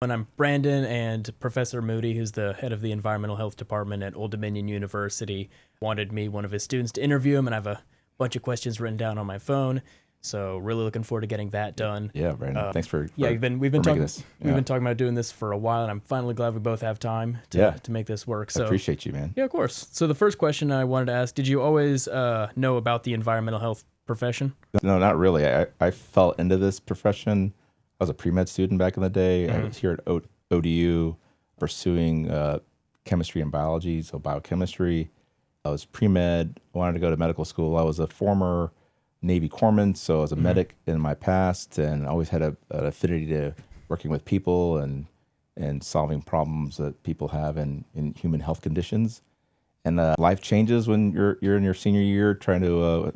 And I'm Brandon, and Professor Moody, who's the head of the Environmental Health Department at Old Dominion University, wanted me, one of his students, to interview him, and I have a bunch of questions written down on my phone. So really looking forward to getting that done. Yeah, Brandon. Thanks for we've been talking this. Yeah. We've been talking about doing this for a while, and I'm finally glad we both have time to make this work. So I appreciate you, man. Yeah, of course. So the first question I wanted to ask: did you always know about the environmental health profession? No, not really. I fell into this profession. I was a pre-med student back in the day. I was here at ODU pursuing chemistry and biology, so biochemistry. I was pre-med, wanted to go to medical school. I was a former Navy corpsman, so I was a medic in my past, and I always had an affinity to working with people and solving problems that people have in human health conditions. And life changes when you're in your senior year, trying to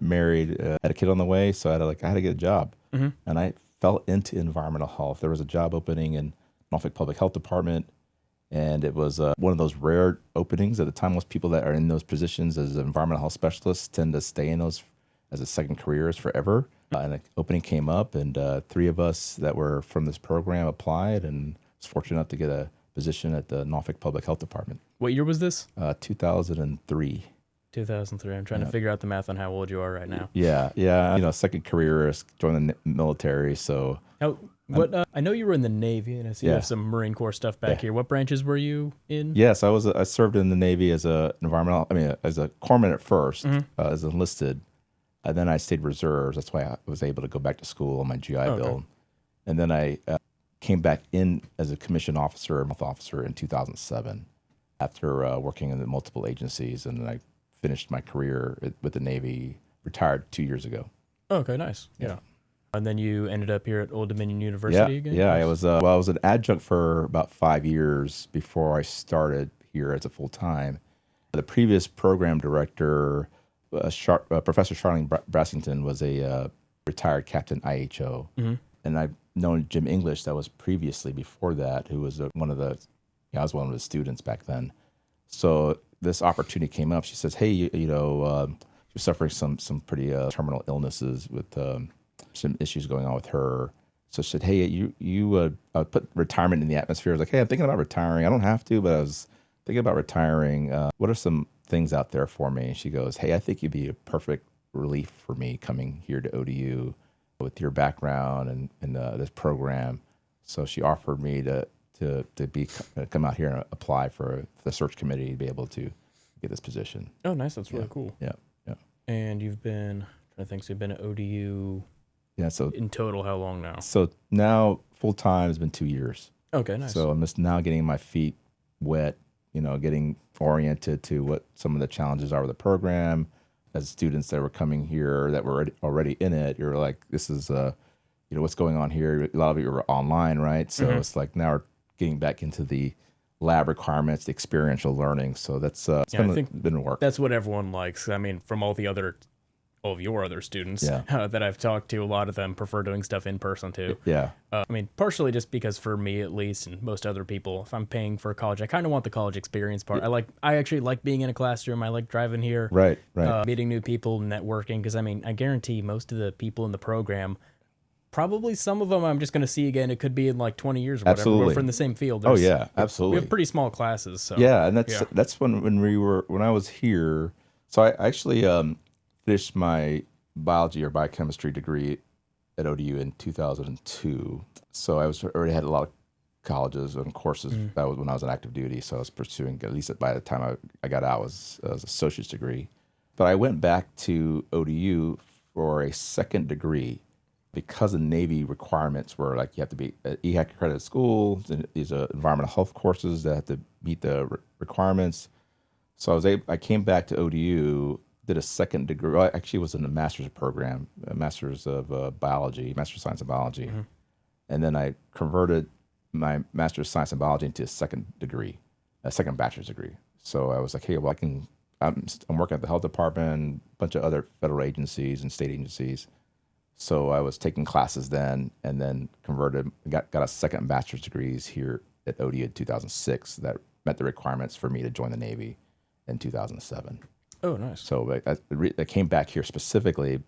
married, had a kid on the way, so I had to get a job, and I fell into environmental health. There was a job opening in Norfolk Public Health Department, and it was one of those rare openings at the time. Most people that are in those positions as environmental health specialists tend to stay in those as a second careers forever. And an opening came up, and 3 of us that were from this program applied, and was fortunate enough to get a position at the Norfolk Public Health Department. What year was this? 2003. 2003. I'm trying to figure out the math on how old you are right now. Yeah. Second careerist, joined the military. So I know you were in the Navy, and I see you have some Marine Corps stuff back here. What branches were you in? Yes, I served in the Navy as as a corpsman at first, as enlisted. And then I stayed reserves. That's why I was able to go back to school on my GI Bill. And then I came back in as a commissioned officer, health officer in 2007 after working in the multiple agencies. And then I finished my career with the Navy, retired 2 years ago. Okay, nice. Yeah. And then you ended up here at Old Dominion University again? Yeah, I was an adjunct for about 5 years before I started here as a full-time. The previous program director, Professor Charlene Brassington, was a retired captain IHO. And I've known Jim English, that was previously before that, who was I was one of his students back then. So this opportunity came up. She says, hey, you're suffering some pretty terminal illnesses with some issues going on with her. So she said, hey, you put retirement in the atmosphere. I was like, hey, I'm thinking about retiring. I don't have to, but I was thinking about retiring. What are some things out there for me? And she goes, hey, I think you'd be a perfect relief for me coming here to ODU with your background and this program. So she offered me to come out here and apply for the search committee to be able to get this position. Oh, nice. That's really cool. Yeah. And you've been, I think, so you've been at ODU. Yeah. So in total, how long now? So now full time has been 2 years. Okay, nice. So I'm just now getting my feet wet, getting oriented to what some of the challenges are with the program. As students that were coming here that were already in it, you're like, this is, what's going on here? A lot of you are online, right? So it's like now we're getting back into the lab requirements, the experiential learning. So that's been work. That's what everyone likes. I mean, from all of your other students that I've talked to, a lot of them prefer doing stuff in person too. Yeah. Partially just because for me at least, and most other people, if I'm paying for college, I kind of want the college experience part. I actually like being in a classroom. I like driving here, right. Meeting new people, networking. Because I guarantee most of the people in the program, probably some of them I'm just going to see again. It could be in like 20 years or whatever. Absolutely. But we're in the same field. Absolutely. We have pretty small classes. So yeah, and that's when I was here. So I actually finished my biology or biochemistry degree at ODU in 2002. So I already had a lot of colleges and courses. That was when I was on active duty. So I was pursuing, at least by the time I got out, was an associate's degree. But I went back to ODU for a second degree because the Navy requirements were like you have to be EHAC accredited school. These are environmental health courses that have to meet the requirements. So I came back to ODU, did a second degree. Well, actually, it was in the master's program, a master's of biology, master's of science in biology. And then I converted my master's of science in biology into a second bachelor's degree. So I was like, hey, well, I'm working at the health department, a bunch of other federal agencies and state agencies. So I was taking classes then, and then converted, got a second bachelor's degrees here at ODU in 2006 that met the requirements for me to join the Navy in 2007. Oh, nice. So I came back here specifically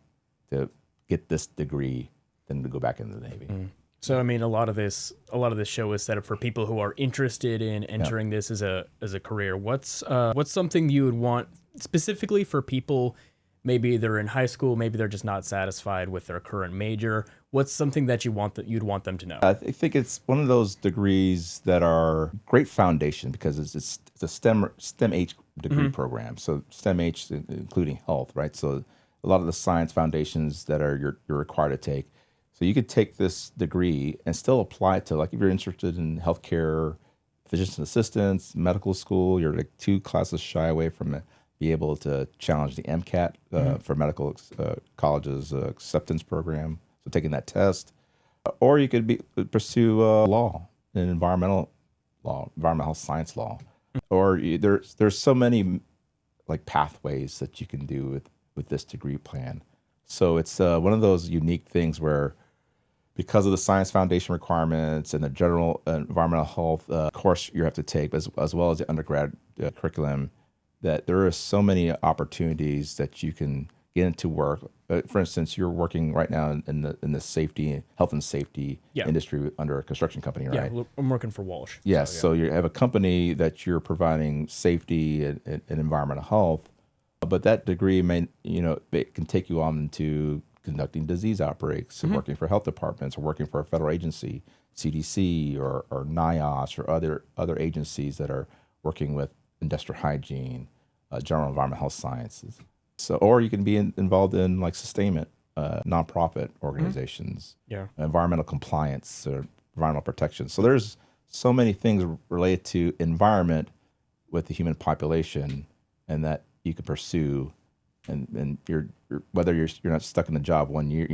to get this degree, then to go back into the Navy. So I mean, a lot of this show is set up for people who are interested in entering this as a career. What's something you would want specifically for people? Maybe they're in high school, maybe they're just not satisfied with their current major. What's something that you'd want them to know? I think it's one of those degrees that are great foundation because it's a STEM H degree program. So STEM H including health, right? So a lot of the science foundations that you're required to take. So you could take this degree and still apply it to, like, if you're interested in healthcare, physician assistants, medical school, you're like 2 classes shy away from be able to challenge the MCAT for medical colleges acceptance program. So taking that test, or you could pursue law and environmental health science law, or there's so many like pathways that you can do with this degree plan. So it's one of those unique things where, because of the science foundation requirements and the general environmental health course you have to take, as well as the undergrad curriculum, that there are so many opportunities that you can get into work. For instance, you're working right now in the health and safety industry under a construction company, right? Yeah, I'm working for Walsh. Yes, so you have a company that you're providing safety and environmental health, but that degree it can take you on into conducting disease outbreaks, and working for health departments, or working for a federal agency, CDC or NIOSH, or other agencies that are working with industrial hygiene, general environmental health sciences. So, or you can be involved in like sustainment, nonprofit organizations, environmental compliance, or environmental protection. So there's so many things related to environment with the human population, and that you could pursue. And you're whether you're not stuck in a job 1 year,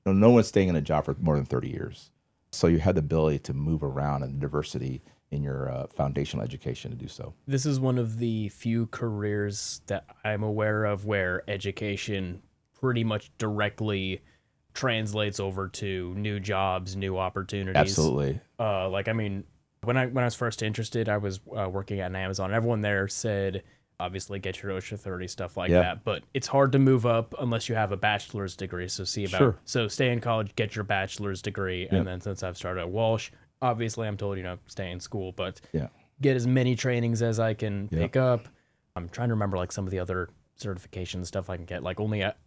no one's staying in a job for more than 30 years. So you have the ability to move around and diversity in your foundational education to do so. This is one of the few careers that I'm aware of where education pretty much directly translates over to new jobs, new opportunities. Absolutely. When I was first interested, I was working at an Amazon. Everyone there said, obviously, get your OSHA 30, stuff like that. But it's hard to move up unless you have a bachelor's degree. So so stay in college, get your bachelor's degree. And then since I've started at Walsh, obviously I'm told, stay in school, but get as many trainings as I can pick up. I'm trying to remember like some of the other certification stuff I can get. Like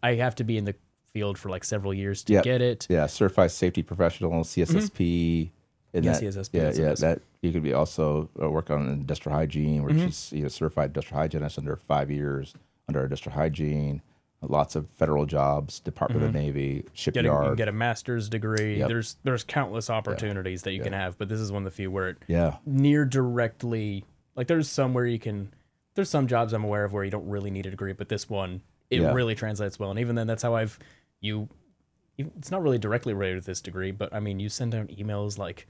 I have to be in the field for like several years to get it. Yeah, certified safety professional, CSSP. CSSP. That you could be also work on industrial hygiene, which is certified industrial hygienist under 5 years under industrial hygiene. Lots of federal jobs, Department of the Navy, shipyard. You can get a master's degree. There's countless opportunities that you can have, but this is one of the few where it near directly, like there's some some jobs I'm aware of where you don't really need a degree, but this one, it really translates well. And even then, that's how it's not really directly related to this degree, but I mean, you send out emails like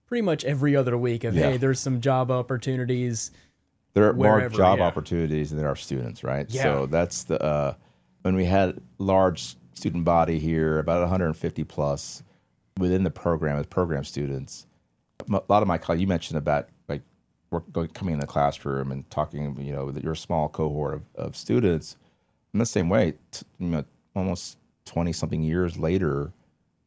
pretty much every other week of, hey, there's some job opportunities. There are more job opportunities than there are students, right? Yeah. So that's when we had large student body here, about 150 plus within the program as program students. A lot of my colleagues, you mentioned about like coming in the classroom and talking, with your small cohort of students. In the same way, almost 20 something years later,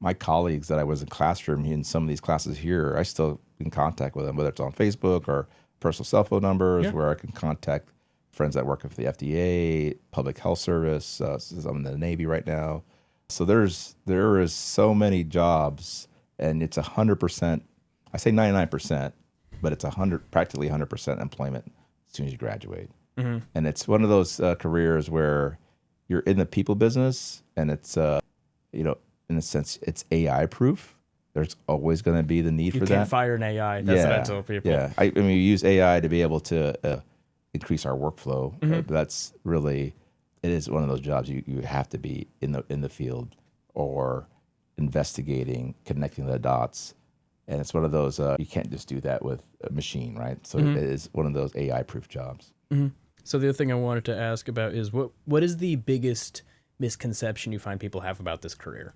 my colleagues that I was in classroom in some of these classes here, I still in contact with them, whether it's on Facebook or personal cell phone numbers, where I can contact friends that work with the FDA, Public Health Service. I'm in the Navy right now. So there is so many jobs, and it's 100%. I say 99%, but it's practically 100% employment as soon as you graduate. And it's one of those careers where you're in the people business, and it's in a sense, it's AI proof. There's always going to be the need for that. You can't fire an AI. That's what I tell people. Yeah, I mean, we use AI to be able to increase our workflow. But that's really, it is one of those jobs you have to be in the field or investigating, connecting the dots. And it's one of those, you can't just do that with a machine, right? So it is one of those AI proof jobs. So the other thing I wanted to ask about is what is the biggest misconception you find people have about this career?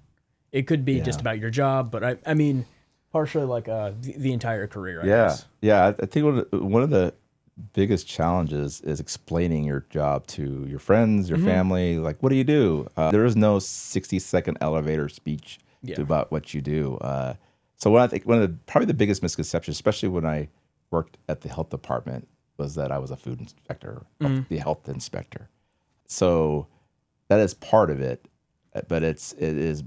It could be just about your job, but I mean, partially like the entire career, I guess. Yeah. I think one of the biggest challenges is explaining your job to your friends, your family. Like, what do you do? There is no 60-second elevator speech Yeah. about what you do. So what I think one of the probably the biggest misconceptions, especially when I worked at the health department, was that I was a food inspector, the health inspector. So that is part of it, but it is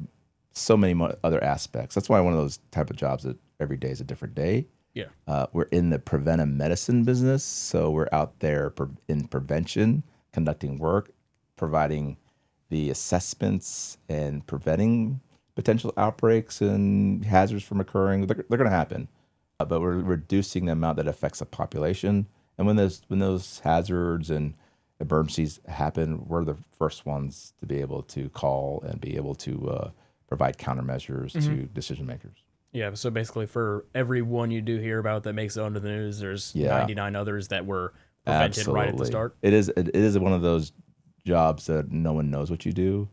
so many other aspects. That's why one of those type of jobs that every day is a different day. Yeah. We're in the preventive medicine business, so we're out there in prevention, conducting work, providing the assessments and preventing potential outbreaks and hazards from occurring. They're going to happen, but we're reducing the amount that affects the population. And when those hazards and emergencies happen, we're the first ones to be able to call and be able to provide countermeasures to decision makers. Yeah, so basically for every one you do hear about that makes it onto the news, there's 99 others that were prevented right at the start. It is one of those jobs that no one knows what you do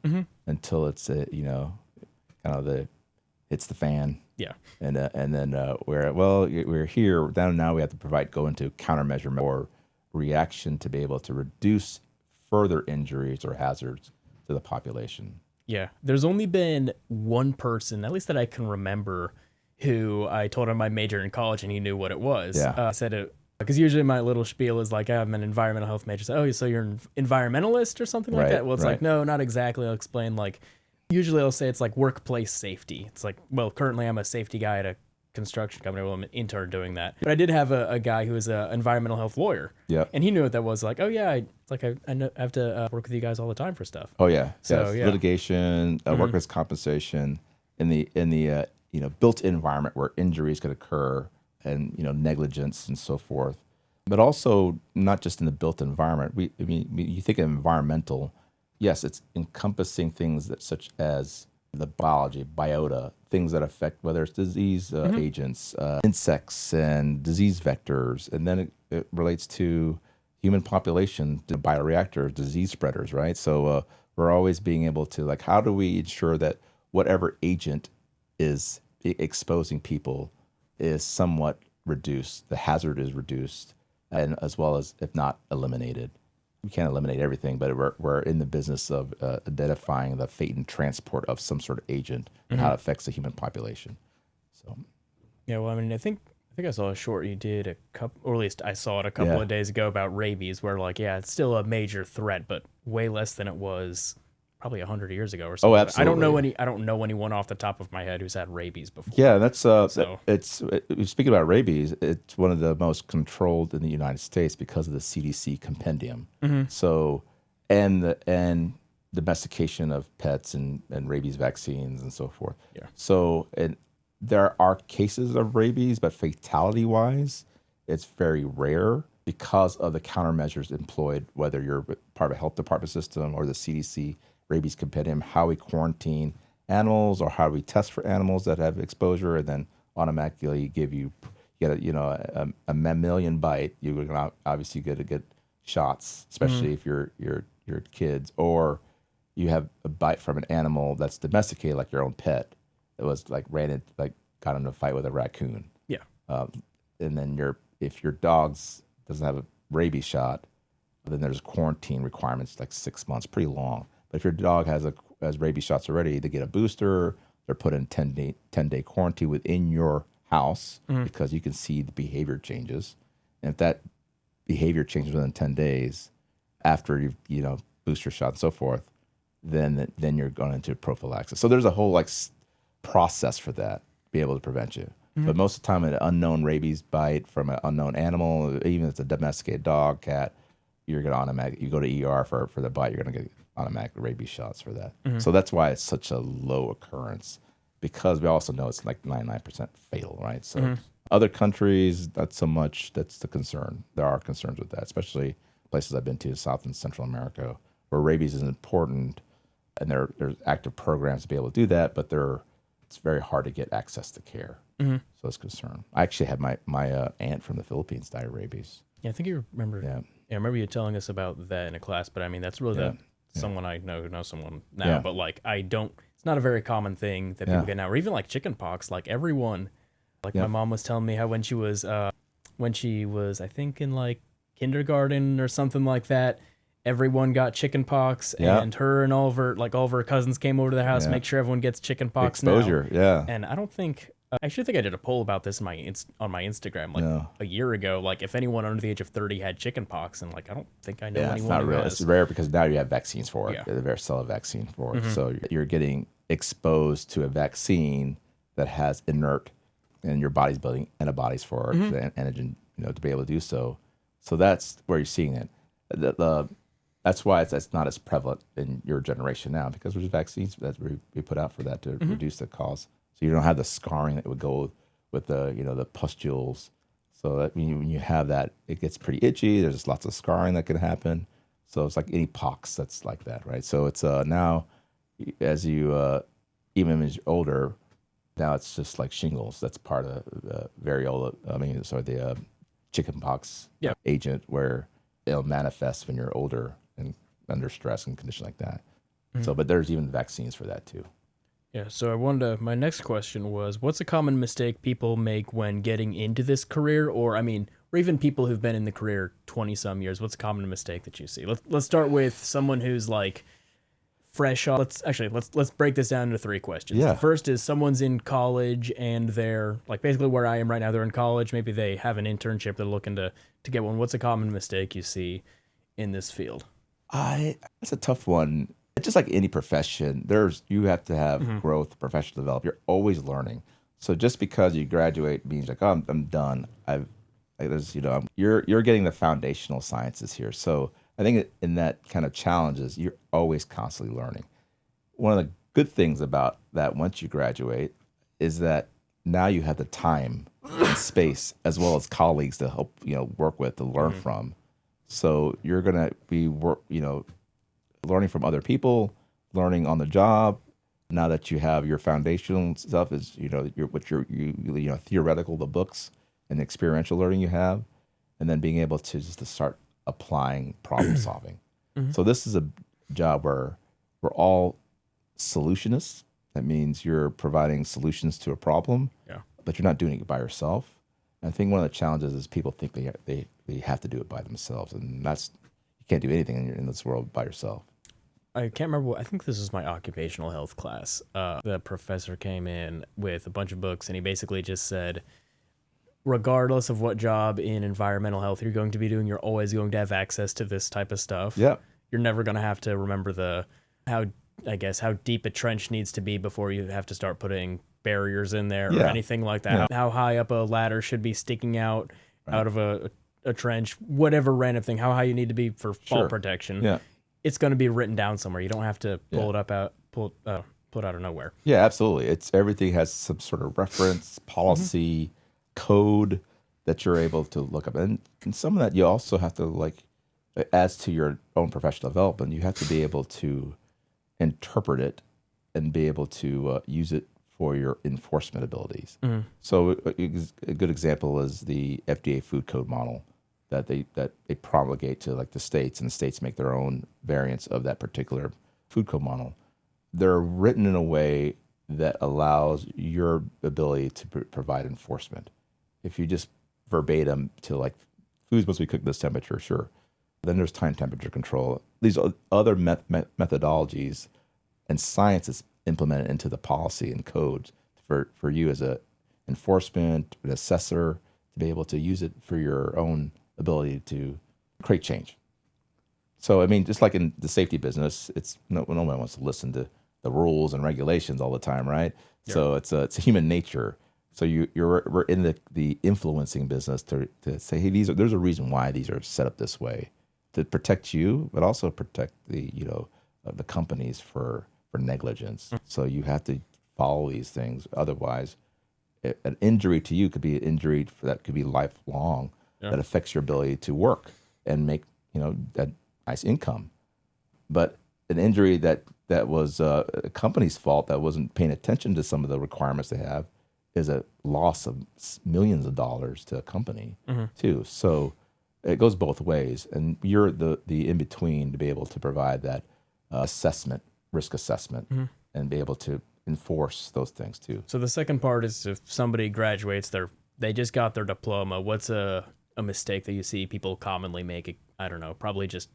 until it's hits the fan. Yeah. And then we're here now we have to go into countermeasure or reaction to be able to reduce further injuries or hazards to the population. Yeah. There's only been one person, at least that I can remember, who I told him my major in college and he knew what it was. Yeah. I said it because usually my little spiel is like, I'm an environmental health major. So, so you're an environmentalist or something like that? Well, it's like, no, not exactly. I'll explain, like, usually I'll say it's like workplace safety. It's like, well, currently I'm a safety guy at a construction company. Well, I'm an intern doing that. But I did have a guy who was an environmental health lawyer. Yeah. And he knew what that was. Like, oh, yeah, I have to work with you guys all the time for stuff. Oh, yeah. So, yes. Litigation, workers' compensation, in the built environment where injuries could occur and, negligence and so forth. But also not just in the built environment. You think of environmental, yes, it's encompassing things such as the biology, biota, things that affect whether it's disease agents, insects and disease vectors. And then it relates to human population, to bioreactors, disease spreaders, right? So we're always being able to, like, how do we ensure that whatever agent is exposing people is somewhat reduced, the hazard is reduced, and as well as, if not eliminated. We can't eliminate everything, but we're in the business of identifying the fate and transport of some sort of agent and how it affects the human population. So, yeah, well, I mean, I think I saw a short you did a couple, or at least I saw it a couple of days ago about rabies, where like, yeah, it's still a major threat, but way less than it was probably 100 years ago or something. Oh, absolutely. I don't know anyone off the top of my head who's had rabies before. Yeah, that's speaking about rabies, it's one of the most controlled in the United States because of the CDC compendium. So, and the domestication of pets and rabies vaccines and so forth. Yeah. So, and there are cases of rabies, but fatality-wise, it's very rare because of the countermeasures employed, whether you're part of a health department system or the CDC rabies compendium, how we quarantine animals or how we test for animals that have exposure, and then automatically get a mammalian bite. You're going to obviously get shots, especially if you're kids, or you have a bite from an animal that's domesticated, like your own pet. It was like got into a fight with a raccoon. Yeah. And then if your dog doesn't have a rabies shot, then there's quarantine requirements, like 6 months, pretty long. But if your dog has rabies shots already, they get a booster. They're put in 10-day quarantine within your house because you can see the behavior changes. And if that behavior changes within 10 days after you've booster shot and so forth, then you're going into prophylaxis. So there's a whole process for that to be able to prevent you. But most of the time, an unknown rabies bite from an unknown animal, even if it's a domesticated dog, cat, you're going to automatically, you go to ER for the bite, you're going to get automatic rabies shots for that. So that's why it's such a low occurrence, because we also know it's like 99% fatal, right? So other countries, not so much. That's the concern. There are concerns with that, especially places I've been to, South and Central America, where rabies is important, and there's active programs to be able to do that, but it's very hard to get access to care. So it's a concern. I actually had my aunt from the Philippines die of rabies. Yeah, I think you remember. Yeah, I remember you telling us about that in a class. But I mean, that's really someone I know who knows someone now. Yeah. But like, it's not a very common thing that people get now, or even like chicken pox. Like everyone, my mom was telling me how when she was, I think in like kindergarten or something like that, everyone got chicken pox, Yeah. and her and all of her cousins came over to their house, Yeah. make sure everyone gets chicken pox Exposure. now. Yeah. And I don't think I actually think I did a poll about this on my Instagram like No. a year ago, like if anyone under the age of 30 had chicken pox, and like I don't think I know Yeah, it's anyone not who real. has. It's rare because now you have vaccines for it. Yeah. The varicella vaccine for it. So you're getting exposed to a vaccine that has inert, and your body's building antibodies for it, the antigen, to be able to do so. So that's where you're seeing it. That's why it's not as prevalent in your generation now, because there's vaccines that we put out for that to reduce the cause. So you don't have the scarring that would go with the pustules. So that when you have that, it gets pretty itchy. There's just lots of scarring that can happen. So it's like any pox that's like that, right? So it's now, as you even as you're older, now it's just like shingles. That's part of the the chickenpox agent, where it'll manifest when you're older and under stress and conditions like that. So, but there's even vaccines for that too. Yeah, so my next question was, what's a common mistake people make when getting into this career, or even people who've been in the career 20 some years? What's a common mistake that you see? Let's start with someone who's like fresh off. Let's break this down into 3 questions. Yeah. The first is someone's in college and they're like basically where I am right now. They're in college. Maybe they have an internship. They're looking to get one. What's a common mistake you see in this field? That's a tough one. Just like any profession, you have to have growth, professional development. You're always learning. So just because you graduate means like, oh, I'm done. You're getting the foundational sciences here. So I think in that kind of challenges, you're always constantly learning. One of the good things about that once you graduate is that now you have the time and space as well as colleagues to help work with, to learn from. So you're gonna be learning from other people, learning on the job. Now that you have your foundational stuff, is your theoretical, the books and the experiential learning you have, and then being able to start applying problem solving. So this is a job where we're all solutionists. That means you're providing solutions to a problem, but you're not doing it by yourself. And I think one of the challenges is people think they have to do it by themselves, and you can't do anything in this world by yourself. I can't remember. I think this is my occupational health class. The professor came in with a bunch of books, and he basically just said, regardless of what job in environmental health you're going to be doing, you're always going to have access to this type of stuff. Yeah. You're never going to have to remember how deep a trench needs to be before you have to start putting barriers in there or anything like that. How high up a ladder should be sticking out of a trench, whatever random thing, how high you need to be for fall protection. Yeah. It's going to be written down somewhere. You don't have to pull it out of nowhere. Yeah, absolutely. Everything has some sort of reference, policy, code that you're able to look up. And some of that you also have to adds to your own professional development. You have to be able to interpret it and be able to use it for your enforcement abilities. So a good example is the FDA food code model that they promulgate to the states, and the states make their own variants of that particular food code model. They're written in a way that allows your ability to provide enforcement. If you just verbatim to foods must be cooked at this temperature, sure. Then there's time temperature control. These other methodologies and science is implemented into the policy and codes for you as a enforcement, an assessor, to be able to use it for your own ability to create change. So, just like in the safety business, no one wants to listen to the rules and regulations all the time, right? Yeah. So it's human nature. So we're in the influencing business to say, hey, there's a reason why these are set up this way, to protect you, but also protect the companies for negligence. So you have to follow these things. Otherwise, an injury to you could be an injury that could be lifelong, that affects your ability to work and make that nice income. But an injury that was a company's fault, that wasn't paying attention to some of the requirements they have, is a loss of millions of dollars to a company too. So it goes both ways, and you're the in between to be able to provide that risk assessment, and be able to enforce those things too. So the second part is, if somebody graduates, they just got their diploma, what's a mistake that you see people commonly make? I don't know, probably just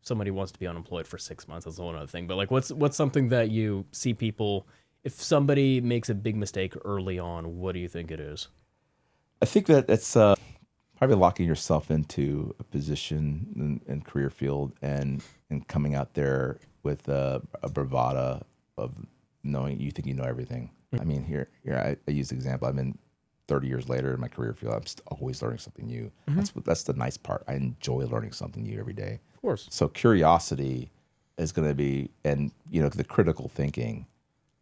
somebody wants to be unemployed for 6 months, that's a whole other thing. But like, what's something that you see people, if somebody makes a big mistake early on, what do you think it is? I think that it's probably locking yourself into a position and career field and coming out there with a bravado of knowing you think you know everything. I mean, here I use the example. I've been 30 years later in my career field. I'm always learning something new. That's the nice part. I enjoy learning something new every day. Of course. So curiosity is going to be, and the critical thinking,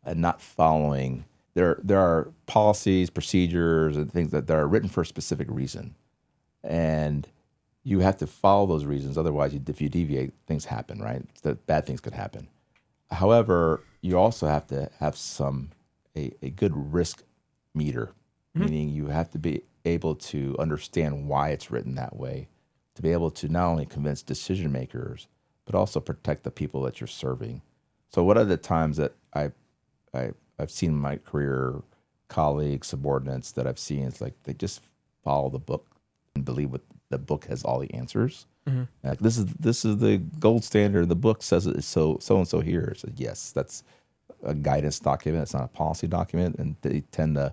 and not following. There are policies, procedures, and things that are written for a specific reason, and you have to follow those reasons. Otherwise, if you deviate, things happen, right? Bad things could happen. However, you also have to have a good risk meter, meaning you have to be able to understand why it's written that way, to be able to not only convince decision makers, but also protect the people that you're serving. So what are the times that I've seen in my career, colleagues, subordinates that I've seen, it's like they just follow the book and believe what the book has all the answers. Like, this is the gold standard. The book says it's so and so here. So yes, that's a guidance document. It's not a policy document, and they tend to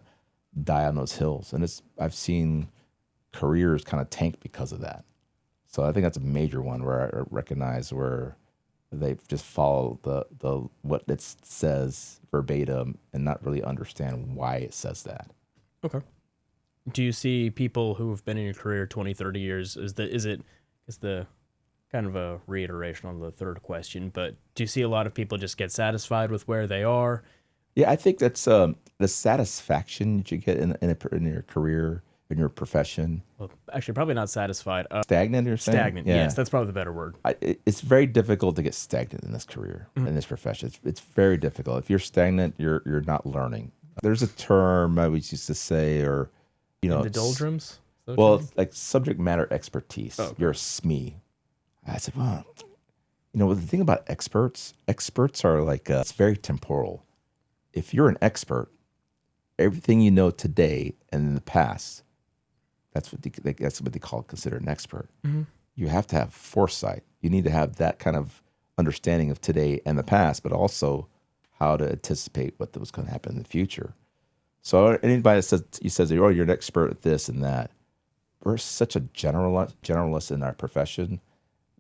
die on those hills. And I've seen careers kind of tank because of that. So I think that's a major one where I recognize where they just follow the what it says verbatim and not really understand why it says that. Okay. Do you see people who have been in your career 20, 30 years, is the kind of a reiteration on the third question, but do you see a lot of people just get satisfied with where they are? Yeah, I think that's the satisfaction that you get in your career, in your profession. Well, actually, probably not satisfied. Stagnant, you're saying? Stagnant, Yeah. yes, that's probably the better word. It's very difficult to get stagnant in this career, in this profession. It's very difficult. If you're stagnant, you're not learning. There's a term I used to say, or In the doldrums? well, like subject matter expertise. Oh, okay. You're a SME. I said, well, the thing about experts are like, it's very temporal. If you're an expert, everything you know today and in the past, that's what they consider an expert. You have to have foresight. You need to have that kind of understanding of today and the past, but also how to anticipate what was going to happen in the future. So anybody that says, oh, you're an expert at this and that, we're such a generalist in our profession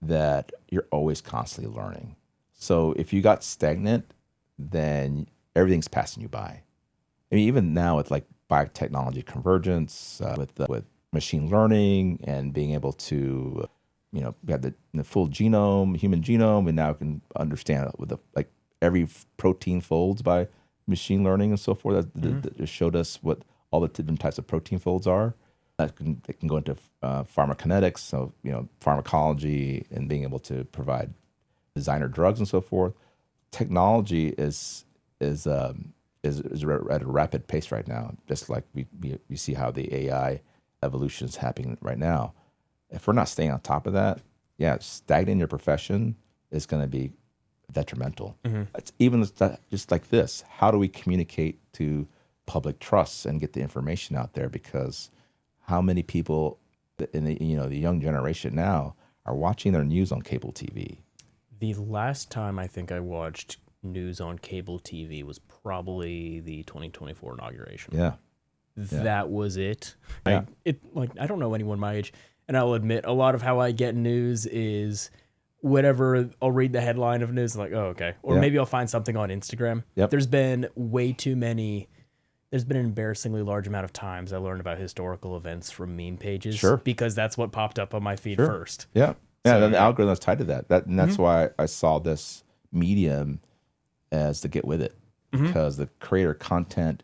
that you're always constantly learning. So if you got stagnant, then everything's passing you by. I mean, even now with like biotechnology convergence, with machine learning and being able to, we have the full genome, human genome, and now can understand with every protein folds by machine learning and so forth. That just showed us what all the different types of protein folds are. It can go into pharmacokinetics, so pharmacology, and being able to provide designer drugs and so forth. Technology is at a rapid pace right now. Just like we see how the AI evolution is happening right now. If we're not staying on top of that, stagnating your profession is going to be detrimental. It's even just like this. How do we communicate to public trust and get the information out there? Because how many people in the young generation now are watching their news on cable TV? The last time I think I watched news on cable TV was probably the 2024 inauguration. Yeah. That was it. Yeah. I don't know anyone my age, and I'll admit a lot of how I get news is whatever. I'll read the headline of news and like, oh, okay. Or maybe I'll find something on Instagram. Yep. There's been an embarrassingly large amount of times I learned about historical events from meme pages. Sure. Because that's what popped up on my feed first. Yeah. So, then the algorithm is tied to that. And that's why I saw this medium as to get with it, because the creator content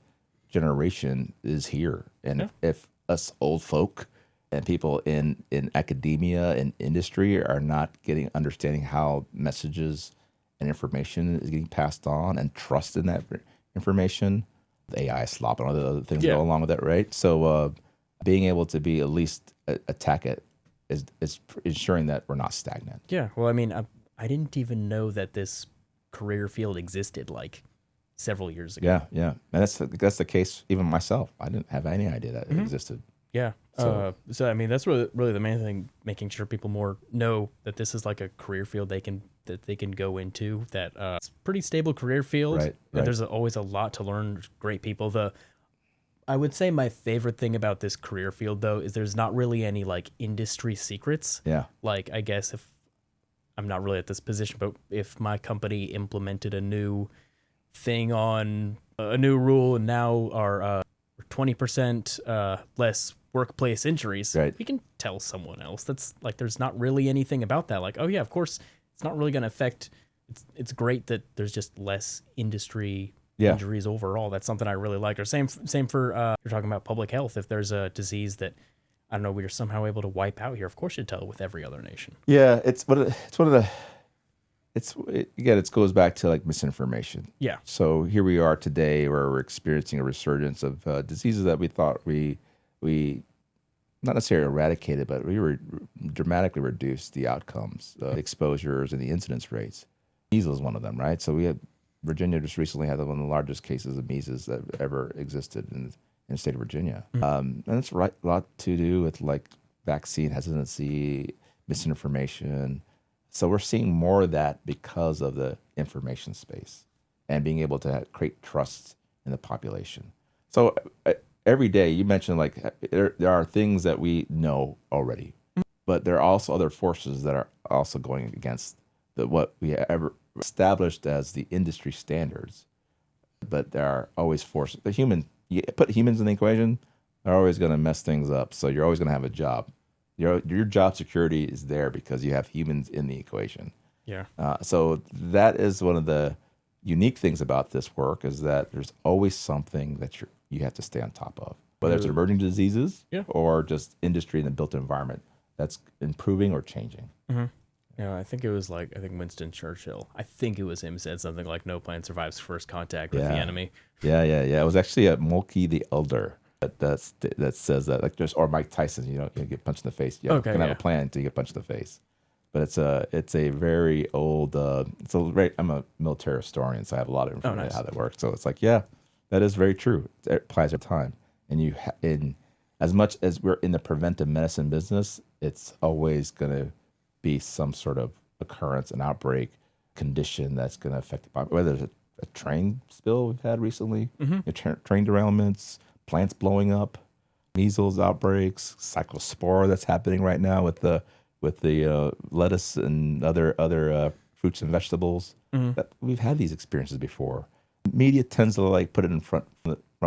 generation is here. And if us old folk and people in academia and industry are not understanding how messages and information is getting passed on and trust in that information, the AI slop and all the other things that go along with that, right? So being able to be at least attack it is ensuring that we're not stagnant. Yeah. Well, I mean, I didn't even know that this career field existed like several years ago. Yeah. And that's the case even myself. I didn't have any idea that it existed. Yeah. So I mean, that's really the main thing, making sure people more know that this is like a career field they can go into. That it's a pretty stable career field. Right. And there's always a lot to learn. Great people. I would say my favorite thing about this career field, though, is there's not really any like industry secrets. Yeah. Like, I guess if I'm not really at this position, but if my company implemented a new thing on a new rule and now are 20% less workplace injuries, Right. we can tell someone else. That's like, there's not really anything about that. Like, oh yeah, of course, it's not really going to affect. It's great that there's just less industry injuries overall. That's something I really like. Or same for you're talking about public health. If there's a disease that, I don't know, we are somehow able to wipe out here, of course you'd tell it with every other nation. Yeah, it goes back to like misinformation. Yeah. So here we are today, where we're experiencing a resurgence of diseases that we thought we not necessarily eradicated, but we were dramatically reduced the outcomes, exposures, and the incidence rates. Measles is one of them, right? So Virginia just recently had one of the largest cases of measles that ever existed in the state of Virginia. And it's a lot to do with like vaccine hesitancy, misinformation. So we're seeing more of that because of the information space and being able to create trust in the population. So every day, you mentioned like there are things that we know already, but there are also other forces that are also going against what we ever established as the industry standards. But there are always forces. You put humans in the equation, they're always going to mess things up. So you're always going to have a job. Your job security is there because you have humans in the equation. Yeah. So that is one of the unique things about this work, is that there's always something that you have to stay on top of, whether it's emerging diseases or just industry in the built environment that's improving or changing. Mm-hmm. Yeah, I think Winston Churchill, I think it was him, said something like, no plan survives first contact with the enemy. Yeah. It was actually Mulkey the Elder that says that, like, or Mike Tyson, you get punched in the face. You can have a plan until you get punched in the face. But it's a very old, I'm a military historian, so I have a lot of information on how that works. So it's like, yeah, that is very true. It applies every time. And in as much as we're in the preventive medicine business, it's always going to be some sort of occurrence, an outbreak, condition that's going to affect the population. Whether it's a train spill we've had recently, train derailments, plants blowing up, measles outbreaks, cyclospora that's happening right now with the lettuce and other fruits and vegetables. We've had these experiences before. Media tends to like put it in front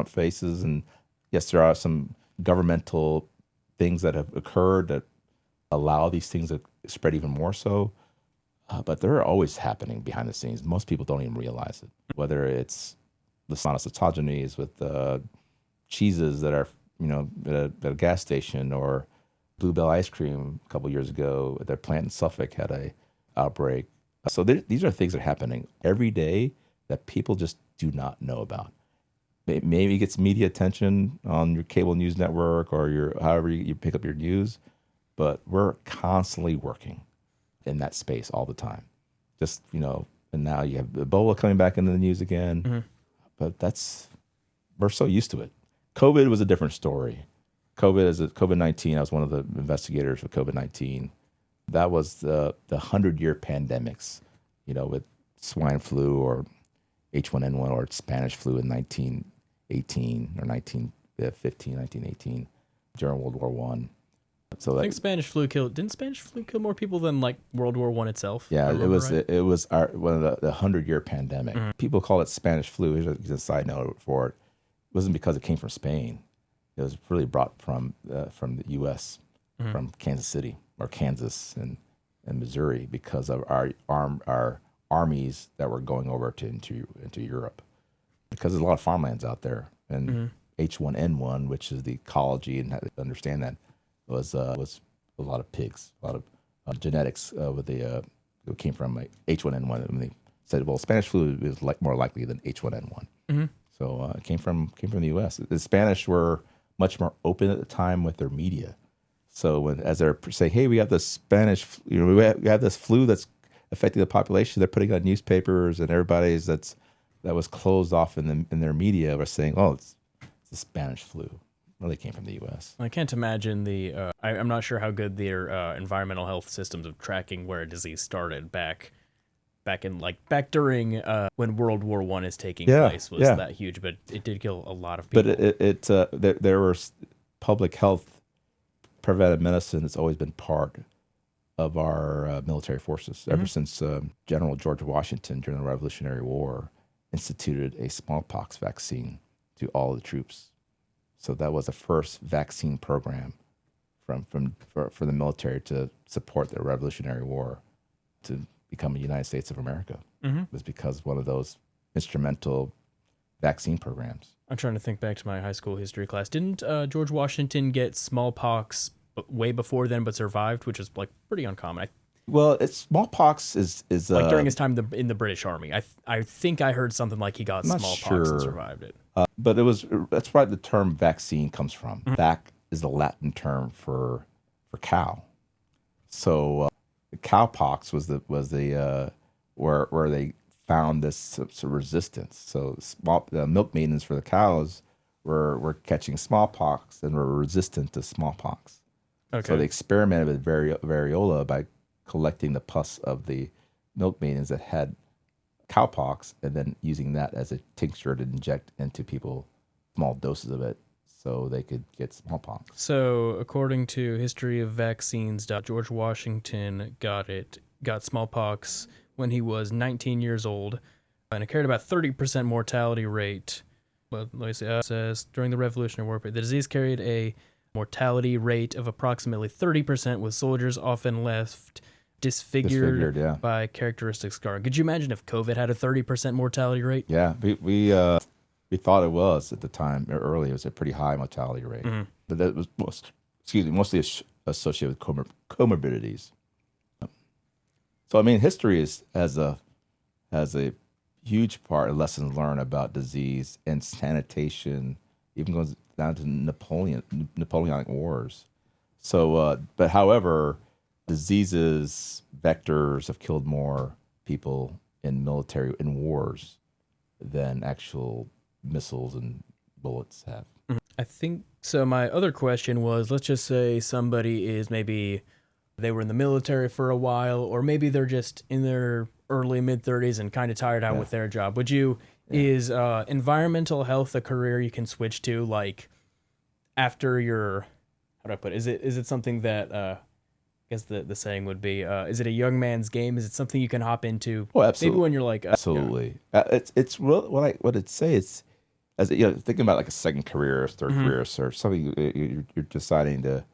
faces, and yes, there are some governmental things that have occurred that allow these things to spread even more so. But they're always happening behind the scenes. Most people don't even realize it. Whether it's the monocytogenes with cheeses that are at a gas station, or Bluebell ice cream a couple years ago, their plant in Suffolk had a outbreak. So these are things that are happening every day that people just do not know about. Maybe it gets media attention on your cable news network or however you pick up your news, but we're constantly working in that space all the time. Just, and now you have Ebola coming back into the news again, but we're so used to it. COVID was a different story. COVID-19, I was one of the investigators for COVID-19. That was the 100-year pandemics, with swine flu or H1N1 or Spanish flu in 1918 or 1918 during World War I. So I think didn't Spanish flu kill more people than like World War I itself? Yeah, it was one of the 100-year pandemic. People call it Spanish flu. Here's a side note for it. It wasn't because it came from Spain. It was really brought from the U.S., from Kansas City or Kansas and Missouri, because of our armies that were going over into Europe, because there's a lot of farmlands out there, and H1N1, which is the ecology and how to understand that, was a lot of pigs, a lot of genetics it came from H1N1, and they said, well, Spanish flu is more likely than H1N1. So it came from the U.S. The Spanish were much more open at the time with their media. So as they're saying, hey, we have this Spanish, we have this flu that's affecting the population, they're putting on newspapers, and everybody's that was closed off in their media were saying, oh, it's the Spanish flu. Well, they came from the U.S. I can't imagine I'm not sure how good their environmental health systems of tracking where a disease started back during when World War I is taking place was that huge, but it did kill a lot of people. But there were public health, preventive medicine has always been part of our military forces ever since General George Washington during the Revolutionary War instituted a smallpox vaccine to all the troops. So that was the first vaccine program for the military to support the Revolutionary War to become a United States of America. It was because of one of those instrumental vaccine programs. I'm trying to think back to my high school history class. Didn't George Washington get smallpox way before then, but survived, which is like pretty uncommon? Smallpox is like during his time in the British Army. I think I heard something like he got smallpox and survived it. But that's why the term vaccine comes from. Vac is the Latin term for cow. So the cowpox was where they found this resistance. So the milk maidens for the cows were catching smallpox and were resistant to smallpox. Okay. So they experimented with variola by collecting the pus of the milk maidens that had cowpox and then using that as a tincture to inject into people, small doses of it, so they could get smallpox. So according to History of Vaccines, George Washington got smallpox when he was 19 years old, and it carried about 30% mortality rate. Well, let me see. It says during the Revolutionary War, the disease carried a mortality rate of approximately 30%, with soldiers often left disfigured by characteristic scarring. Could you imagine if COVID had a 30% mortality rate? Yeah, we thought it was at the time. Early, it was a pretty high mortality rate, but that was mostly associated with comorbidities. So I mean, history has a huge part of lessons learned about disease and sanitation, even goes down to Napoleonic Wars. So, but however, diseases, vectors have killed more people in wars than actual missiles and bullets have. I think so. My other question was, let's just say somebody is maybe they were in the military for a while, or maybe they're just in their early mid-30s and kind of tired out with their job. Is environmental health a career you can switch to, like after your, how do I put it? Is it something that I guess the saying would be, is it a young man's game? Is it something you can hop into? Oh, absolutely. Maybe when you're like absolutely. It's real, what it'd say is, as thinking about like a second career or third career or something, you're deciding to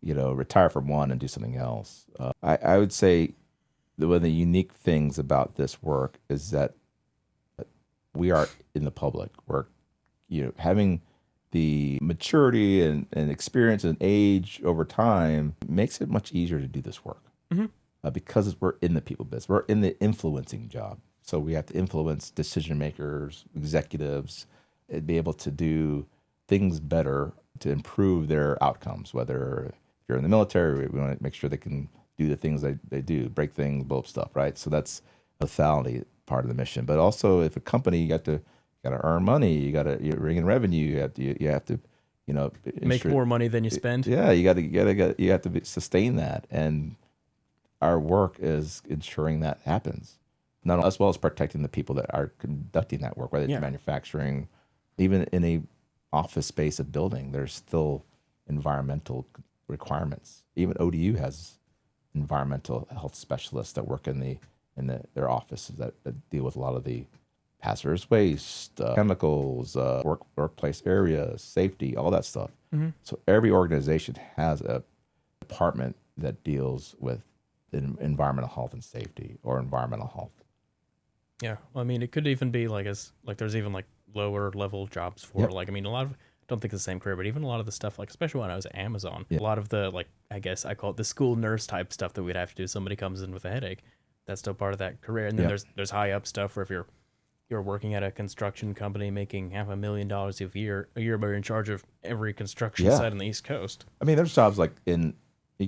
retire from one and do something else. I would say that one of the unique things about this work is that we are in the public. We're having the maturity and experience and age over time makes it much easier to do this work because we're in the people business. We're in the influencing job. So we have to influence decision makers, executives, and be able to do things better to improve their outcomes. Whether if you're in the military, we want to make sure they can do the things they do, break things, blow up stuff, right? So that's lethality part of the mission. But also, if a company, you got to earn money, you're bring in revenue, you have to make more money than you spend. Yeah, you have to sustain that, and our work is ensuring that happens. Not as well as protecting the people that are conducting that work, whether it's manufacturing, even in a office space of building, there's still environmental requirements. Even ODU has environmental health specialists that work in their offices that deal with a lot of the hazardous waste, chemicals, workplace areas, safety, all that stuff. So every organization has a department that deals with environmental health and safety or environmental health. Yeah, well, I mean, it could even be there's even like lower level jobs for a lot of, I don't think it's the same career, but even a lot of the stuff, like especially when I was at Amazon, a lot of the I guess I call it the school nurse type stuff that we'd have to do. Somebody comes in with a headache, that's still part of that career. And then there's high up stuff where if you're working at a construction company making $500,000 a year, but you're in charge of every construction site on the East Coast. I mean, there's jobs like it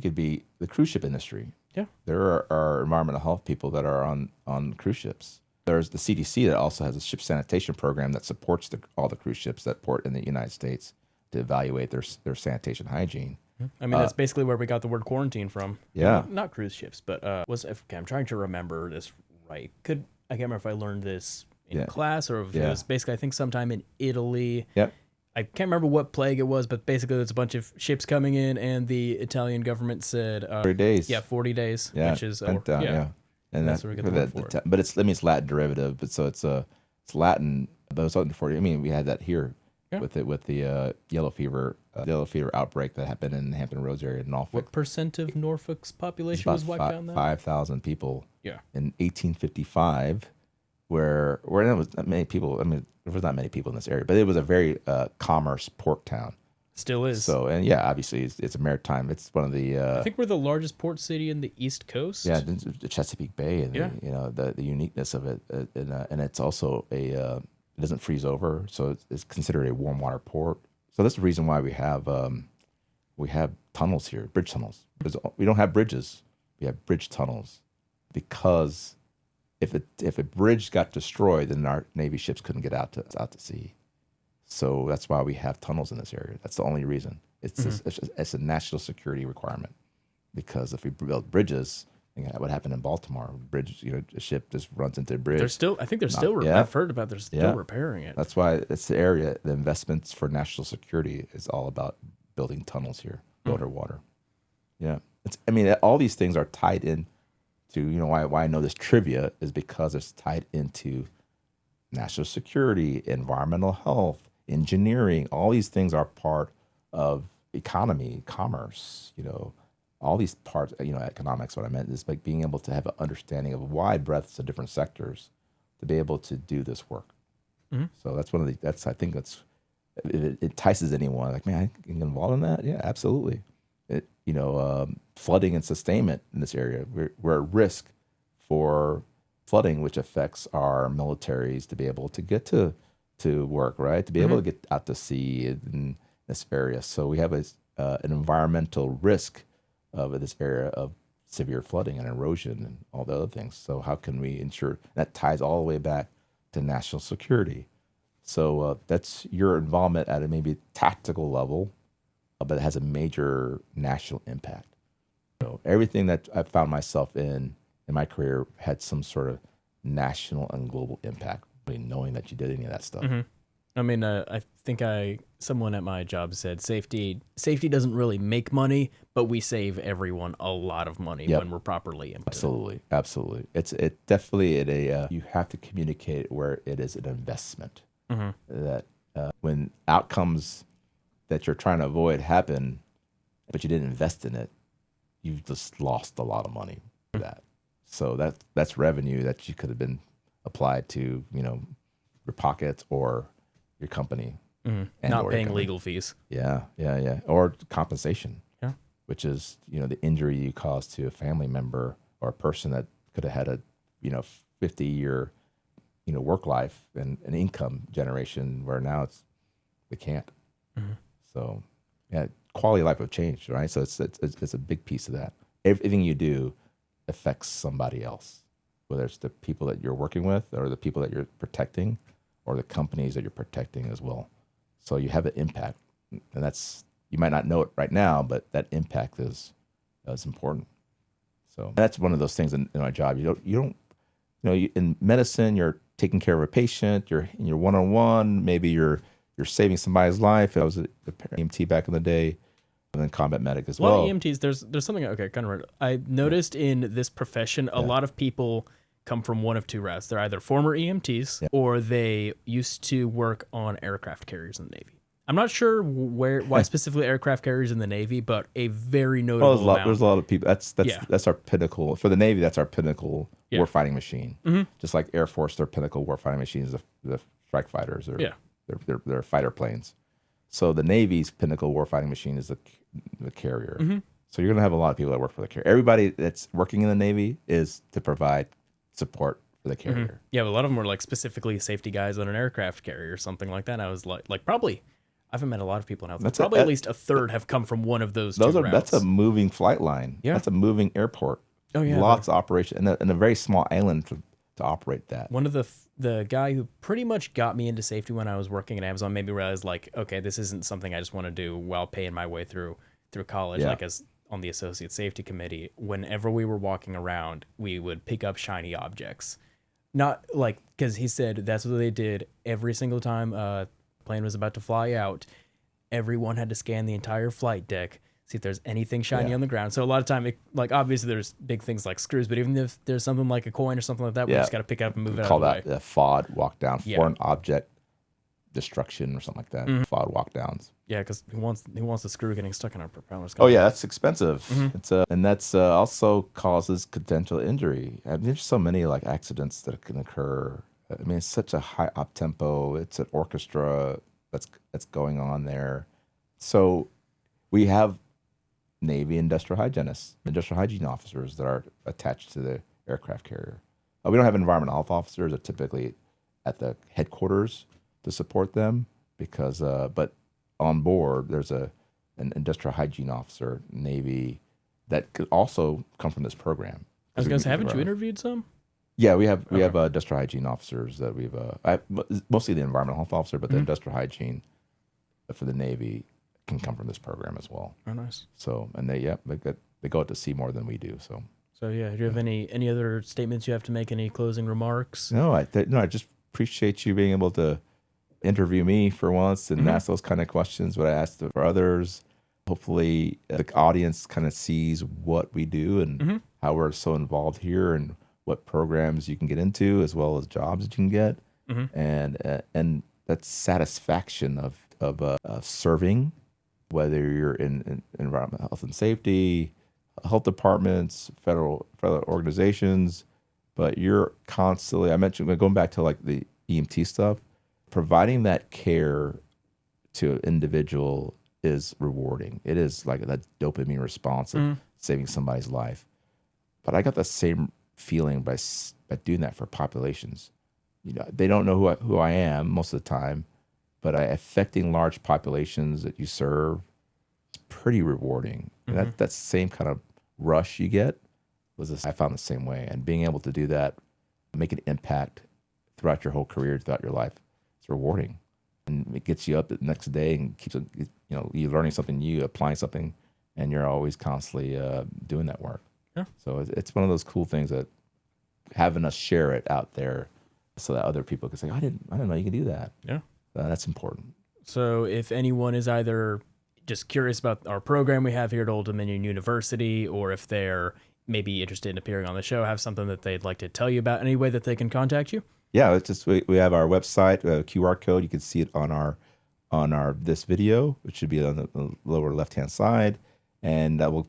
could be the cruise ship industry. Yeah, there are environmental health people that are on cruise ships. There's the CDC that also has a ship sanitation program that supports all the cruise ships that port in the United States. to evaluate their sanitation hygiene. I mean, that's basically where we got the word quarantine from. Yeah. Not cruise ships, but okay, I'm trying to remember this right. I can't remember if I learned this in class or if it was basically, I think sometime in Italy. Yep. I can't remember what plague it was, but basically it's a bunch of ships coming in, and the Italian government said 40 days. Yeah, 40 days, Yeah, which is went down, and that's where we get the word for it. But it's Latin derivative, but so it's Latin. But it's under 40. I mean, we had that here with the yellow fever outbreak that happened in the Hampton Roads area in Norfolk. What percent of Norfolk's population was wiped down then? 5,000 people. Yeah. In 1855, where there was not many people. I mean, there was not many people in this area, but it was a very commerce port town. Still is. So, and obviously it's a maritime. It's one of the. I think we're the largest port city in the East Coast. Yeah, the Chesapeake Bay, and the uniqueness of it, and it's also it doesn't freeze over, so it's considered a warm water port. So that's the reason why we have tunnels here, bridge tunnels. Because we don't have bridges, we have bridge tunnels, because if a bridge got destroyed, then our Navy ships couldn't get out to sea. So that's why we have tunnels in this area. That's the only reason. It's a national security requirement, because if we build bridges, what happened in Baltimore? A ship just runs into a bridge. I think they're still. I've heard about they're still repairing it. That's why it's the area. The investments for national security is all about building tunnels here, underwater. Yeah, all these things are tied in to why I know this trivia is because it's tied into national security, environmental health, engineering. All these things are part of economy, commerce. All these parts, economics, what I meant is like being able to have an understanding of wide breadths of different sectors to be able to do this work. Mm-hmm. So I think it entices anyone. Like, man, I can get involved in that? Yeah, absolutely. Flooding and sustainment in this area. We're at risk for flooding, which affects our militaries to be able to get to work, right? To be able to get out to sea in this area. So we have an environmental risk of this area of severe flooding and erosion and all the other things. So how can we ensure that ties all the way back to national security? So that's your involvement at a maybe tactical level, but it has a major national impact. So everything that I found myself in my career had some sort of national and global impact, knowing that you did any of that stuff. Mm-hmm. I mean, I think someone at my job said safety doesn't really make money, but we save everyone a lot of money when we're properly implemented. Absolutely. It definitely you have to communicate where it is an investment. Mm-hmm. That when outcomes that you're trying to avoid happen, but you didn't invest in it, you've just lost a lot of money for that. So that's revenue that you could have been applied to, your pockets or your company. Mm-hmm. Not paying legal fees. Yeah. Or compensation. Yeah. Which is, the injury you caused to a family member or a person that could have had a, 50-year, work life and an income generation where now they can't. Mm-hmm. So, quality of life have changed, right? So it's a big piece of that. Everything you do affects somebody else, whether it's the people that you're working with or the people that you're protecting or the companies that you're protecting as well. So you have an impact, and you might not know it right now, but that impact is important. So that's one of those things in my job. In medicine, you're taking care of a patient, you're in your one-on-one, maybe you're saving somebody's life. I was an EMT back in the day, and then combat medic as well. A lot of EMTs, there's something, kind of weird. I noticed in this profession, a lot of people come from one of two routes. They're either former EMTs or they used to work on aircraft carriers in the Navy. I'm not sure why specifically aircraft carriers in the Navy, but a very notable amount. There's a lot of people. That's our pinnacle. For the Navy, that's our pinnacle warfighting machine. Mm-hmm. Just like Air Force, their pinnacle warfighting machine is the strike fighters or their fighter planes. So the Navy's pinnacle warfighting machine is the carrier. Mm-hmm. So you're going to have a lot of people that work for the carrier. Everybody that's working in the Navy is to provide support for the carrier. Mm-hmm. Yeah, but a lot of them were like specifically safety guys on an aircraft carrier or something like that. And I was like probably, I haven't met a lot of people now. Probably at least a third have come from one of those two routes. That's a moving flight line. Yeah. That's a moving airport. Oh, yeah. Lots of operation. And a very small island to operate that. One of the guy who pretty much got me into safety when I was working at Amazon made me realize, like, okay, this isn't something I just want to do while paying my way through college. Yeah. Like, as on the associate safety committee, whenever we were walking around, we would pick up shiny objects. Not like, because he said that's what they did every single time a plane was about to fly out. Everyone had to scan the entire flight deck, see if there's anything shiny on the ground. So a lot of time, like, obviously there's big things like screws, but even if there's something like a coin or something like that, we just got to pick it up and move it out of the way. Call that FOD, walk down, foreign object destruction or something like that. FOD walk downs. Yeah, because who wants the screw getting stuck in our propellers? Oh yeah, that's expensive. It's and that's also causes potential injury. I mean, there's so many like accidents that can occur. I mean, it's such a high up tempo. It's an orchestra that's going on there. So we have Navy industrial hygienists, industrial hygiene officers that are attached to the aircraft carrier. We don't have environmental health officers that typically at the headquarters to support them because, but on board there's an industrial hygiene officer, Navy, that could also come from this program. I was going to say, haven't you interviewed some? Yeah, we have industrial hygiene officers that we've mostly the environmental health officer, but the industrial hygiene for the Navy can come from this program as well. Oh, nice. So, and they go out to sea more than we do. So yeah, do you have any other statements you have to make? Any closing remarks? No, I just appreciate you being able to interview me for once and ask those kind of questions. What I asked for others. Hopefully, the audience kind of sees what we do and how we're so involved here and what programs you can get into as well as jobs that you can get, and that satisfaction of serving. Whether you're in environmental health and safety, health departments, federal organizations, but you're constantly, I mentioned, going back to like the EMT stuff, providing that care to an individual is rewarding. It is like that dopamine response of saving somebody's life. But I got the same feeling by doing that for populations. You know, they don't know who I am most of the time, but affecting large populations that you serve is pretty rewarding. And that same kind of rush you get I found the same way. And being able to do that, make an impact throughout your whole career, throughout your life, it's rewarding. And it gets you up the next day and keeps you're learning something new, applying something, and you're always constantly doing that work. Yeah. So it's one of those cool things that having us share it out there so that other people can say, I didn't know you could do that. Yeah. That's important. So if anyone is either just curious about our program we have here at Old Dominion University, or if they're maybe interested in appearing on the show, have something that they'd like to tell you about, any way that they can contact you? Yeah, it's just we have our website, QR code. You can see it on our this video, which should be on the lower left-hand side, and that will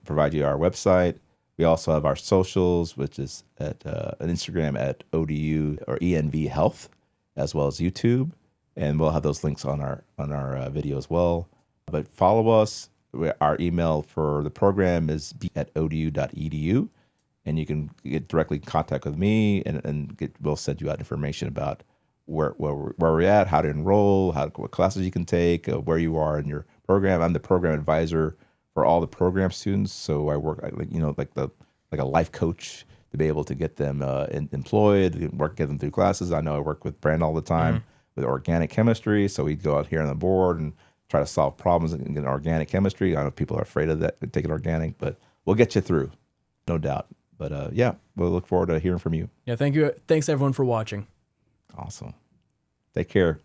provide you our website. We also have our socials, which is at an Instagram at ODU or ENV Health, as well as YouTube. And we'll have those links on our video as well. But follow us. Our email for the program is at.odu.edu, and you can get directly in contact with me, and we'll send you out information about where we're at, how to enroll, what classes you can take, where you are in your program. I'm the program advisor for all the program students, so I work like a life coach to be able to get them employed, get them through classes. I know I work with Brandon all the time. With organic chemistry, so we go out here on the board and try to solve problems in organic chemistry. I know people are afraid of that, taking organic, but we'll get you through, no doubt. But yeah, we'll look forward to hearing from you. Yeah, thank you. Thanks everyone for watching. Awesome. Take care.